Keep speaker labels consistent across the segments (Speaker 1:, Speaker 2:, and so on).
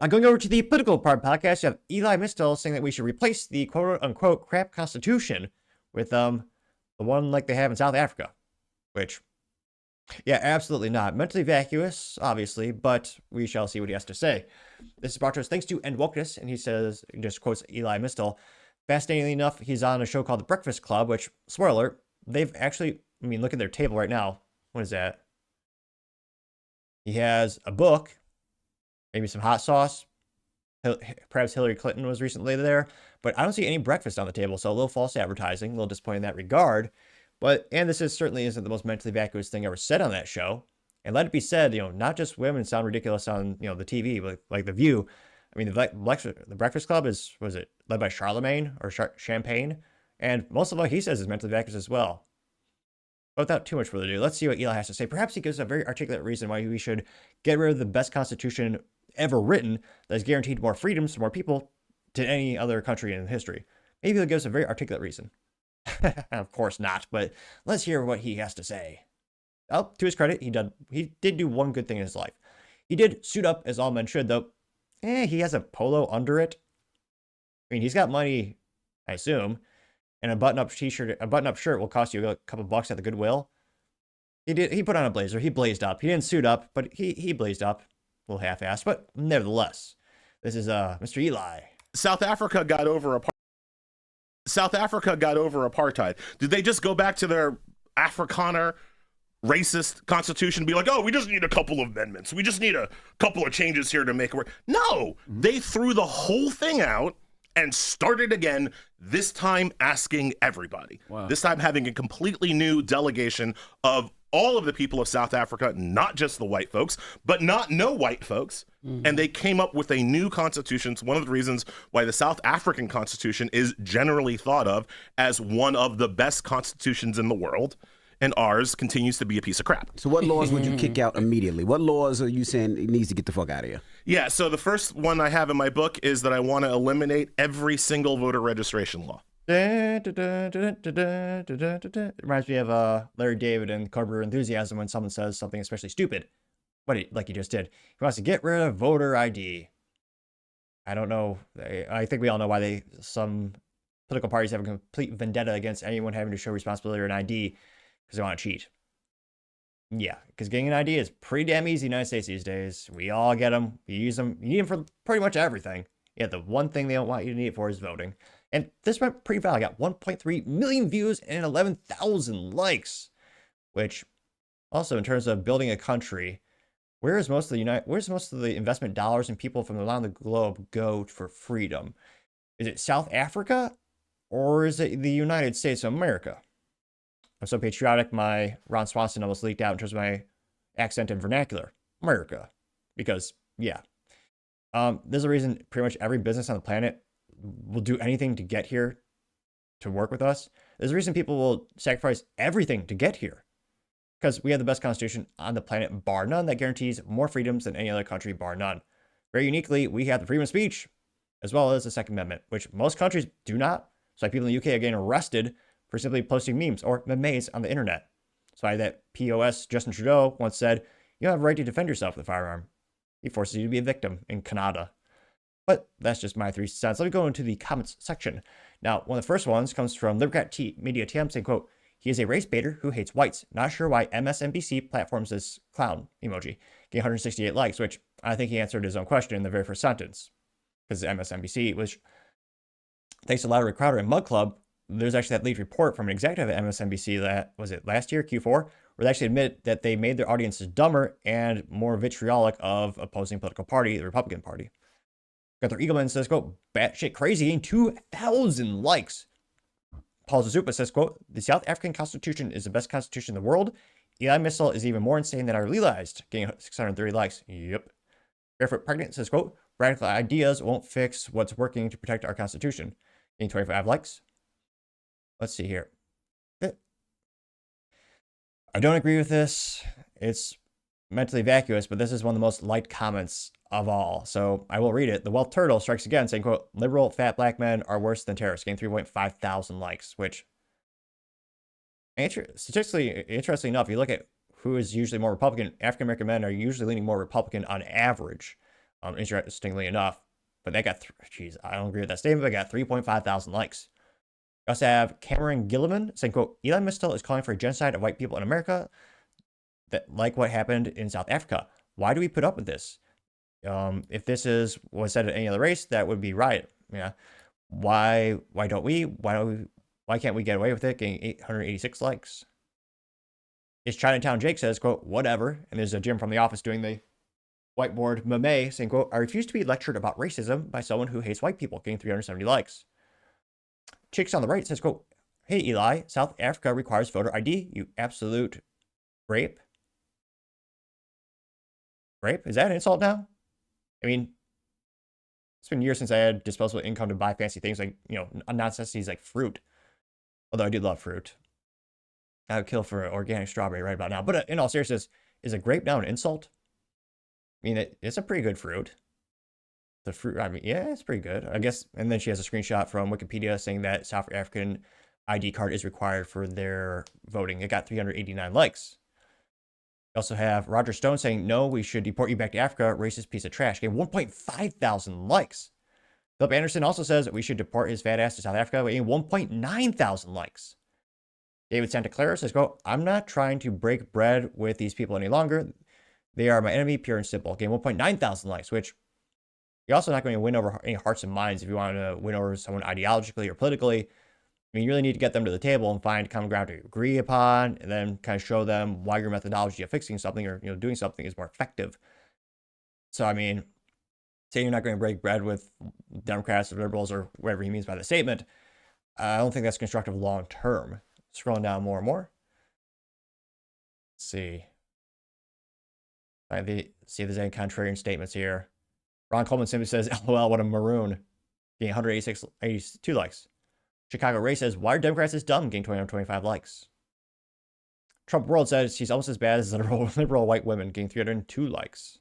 Speaker 1: Going over to the political part podcast, you have Elie Mystal saying that we should replace the quote-unquote crap constitution with the one like they have in South Africa, which, yeah, absolutely not. Mentally vacuous, obviously, but we shall see what he has to say. This is brought to us thanks to End Wokeness, and he says, just quotes Elie Mystal, fascinatingly enough, he's on a show called The Breakfast Club, which, spoiler alert, they've actually, I mean, look at their table right now. What is that? He has a book, maybe some hot sauce. Perhaps Hillary Clinton was recently there, but I don't see any breakfast on the table, so a little false advertising, a little disappointing in that regard. And this certainly isn't the most mentally vacuous thing ever said on that show. And let it be said, not just women sound ridiculous on, the TV, but like The View. I mean, the Breakfast Club was it led by Charlemagne or Champagne? And most of what he says is mentally vacuous as well. But without too much further ado, let's see what Elie has to say. Perhaps he gives a very articulate reason why we should get rid of the best constitution ever written that has guaranteed more freedoms to more people to any other country in history. Maybe he'll give us a very articulate reason. Of course not, but let's hear what he has to say. Oh, to his credit, he did do one good thing in his life. He did suit up as all men should, though. He has a polo under it. I mean, he's got money, I assume, and a button-up t-shirt, a button-up shirt will cost you a couple bucks at the Goodwill. He put on a blazer. He blazed up. He didn't suit up, but he blazed up. A little half-assed, but nevertheless, this is Mr. Elie.
Speaker 2: South Africa got over apartheid. Did they just go back to their Afrikaner racist constitution and be like, oh, we just need a couple of amendments. We just need a couple of changes here to make it work? No, they threw the whole thing out and started again, this time asking everybody. Wow. This time having a completely new delegation of all of the people of South Africa, not just the white folks, but not no white folks. Mm-hmm. And they came up with a new constitution. It's one of the reasons why the South African constitution is generally thought of as one of the best constitutions in the world. And ours continues to be a piece of crap.
Speaker 3: So what laws would you kick out immediately? What laws are you saying it needs to get the fuck out of here?
Speaker 2: Yeah, so the first one I have in my book is that I want to eliminate every single voter registration law.
Speaker 1: It reminds me of Larry David and Curb Your Enthusiasm when someone says something especially stupid, like he just did. He wants to get rid of voter ID. I don't know. I think we all know why some political parties have a complete vendetta against anyone having to show responsibility or an ID because they want to cheat. Yeah, because getting an ID is pretty damn easy in the United States these days. We all get them. You use them. You need them for pretty much everything. Yeah, the one thing they don't want you to need it for is voting. And this went pretty viral. I got 1.3 million views and 11,000 likes. Which, also in terms of building a country, where's most of the investment dollars and people from around the globe go for freedom? Is it South Africa or is it the United States of America? I'm so patriotic, my Ron Swanson almost leaked out in terms of my accent and vernacular. America. Because, yeah. There's a reason pretty much every business on the planet will do anything to get here to work with us. There's a reason people will sacrifice everything to get here. Because we have the best constitution on the planet, bar none, that guarantees more freedoms than any other country, bar none. Very uniquely, we have the freedom of speech, as well as the Second Amendment, which most countries do not. So people in the UK are getting arrested for simply posting memes or memes on the internet. That's why that POS Justin Trudeau once said, you don't have a right to defend yourself with a firearm. He forces you to be a victim in Canada. But that's just my 3 cents. Let me go into the comments section. Now, one of the first ones comes from Libercat Media TM saying, quote, he is a race baiter who hates whites. Not sure why MSNBC platforms this clown emoji. Getting 168 likes, which I think he answered his own question in the very first sentence. Because MSNBC, which, thanks to Lowry Crowder and Mug Club, there's actually that leaked report from an executive at MSNBC that, was it last year, Q4, where they actually admit that they made their audiences dumber and more vitriolic of opposing political party, the Republican Party. Gunther Eagleman says, quote, batshit crazy, getting 2,000 likes. Paul Zazupa says, quote, the South African Constitution is the best constitution in the world. Elie Mystal is even more insane than I realized, getting 630 likes. Yep. Barefoot Pregnant says, quote, radical ideas won't fix what's working to protect our Constitution. Getting 25 likes. Let's see here. I don't agree with this. It's mentally vacuous, but this is one of the most liked comments of all. So I will read it. The Wealth Turtle strikes again saying, quote, liberal fat black men are worse than terrorists, getting 3.5 thousand likes, which statistically, interestingly enough, you look at who is usually more Republican, African-American men are usually leaning more Republican on average, Interestingly enough. But they got, jeez, I don't agree with that statement, but they got 3.5 thousand likes. We also have Cameron Gilliman saying, quote, Elie Mystal is calling for a genocide of white people in America, that like what happened in South Africa. Why do we put up with this? If this was said at any other race, that would be riot. Yeah. Why don't we? Why can't we get away with it? Getting 886 likes. Is Chinatown Jake says, quote, whatever. And there's a Jim from The Office doing the whiteboard meme saying, quote, I refuse to be lectured about racism by someone who hates white people, getting 370 likes. Chicks on the right says, quote, hey, Eli, South Africa requires voter ID, you absolute rape. Rape? Is that an insult now? I mean, it's been years since I had disposable income to buy fancy things like, necessities like fruit. Although I do love fruit. I would kill for an organic strawberry right about now. But in all seriousness, is a grape now an insult? I mean, it's a pretty good fruit. The fruit, I mean, yeah, it's pretty good, I guess. And then she has a screenshot from Wikipedia saying that South African ID card is required for their voting. It got 389 likes. We also have Roger Stone saying, no, we should deport you back to Africa, racist piece of trash. Getting 1.5 thousand likes. Philip Anderson also says that we should deport his fat ass to South Africa, getting 1.9 thousand likes. David Santa Clara says, quote, I'm not trying to break bread with these people any longer. They are my enemy, pure and simple. Getting 1.9 thousand likes, which you're also not going to win over any hearts and minds if you want to win over someone ideologically or politically. I mean, you really need to get them to the table and find common ground to agree upon, and then kind of show them why your methodology of fixing something or doing something is more effective. So, I mean, saying you're not going to break bread with Democrats or liberals or whatever he means by the statement, I don't think that's constructive long term. Scrolling down more and more. Let's see. See if there's any contrarian statements here. Ron Coleman simply says, LOL, what a maroon. Getting 82 likes. Chicago Ray says, why are Democrats this dumb? Getting 225 likes. Trump World says she's almost as bad as liberal white women, getting 302 likes.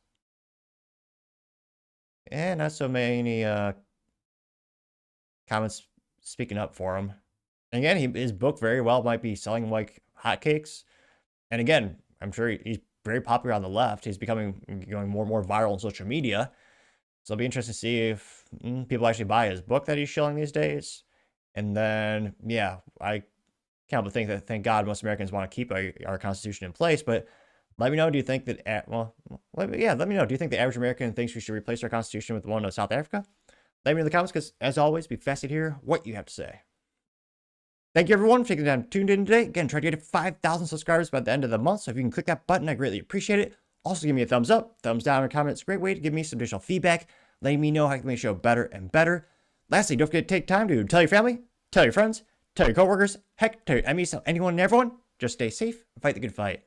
Speaker 1: And not so many comments speaking up for him. And again, his book very well might be selling like hotcakes. And again, I'm sure he's very popular on the left. He's going more and more viral on social media. So it'll be interesting to see if people actually buy his book that he's showing these days. And then, yeah, I can't help but think that, thank God, most Americans want to keep our Constitution in place. But let me know, do you think that, let me know. Do you think the average American thinks we should replace our Constitution with the one of South Africa? Let me know in the comments, because as always, be fascinated to hear what you have to say. Thank you, everyone, for taking the time tuned in today. Again, try to get to 5,000 subscribers by the end of the month. So if you can click that button, I greatly appreciate it. Also, give me a thumbs up, thumbs down, or comment. It's a great way to give me some additional feedback, letting me know how I can make the show better and better. Lastly, don't forget to take time to tell your family, tell your friends, tell your coworkers, heck, tell your enemies, tell anyone and everyone. Just stay safe and fight the good fight.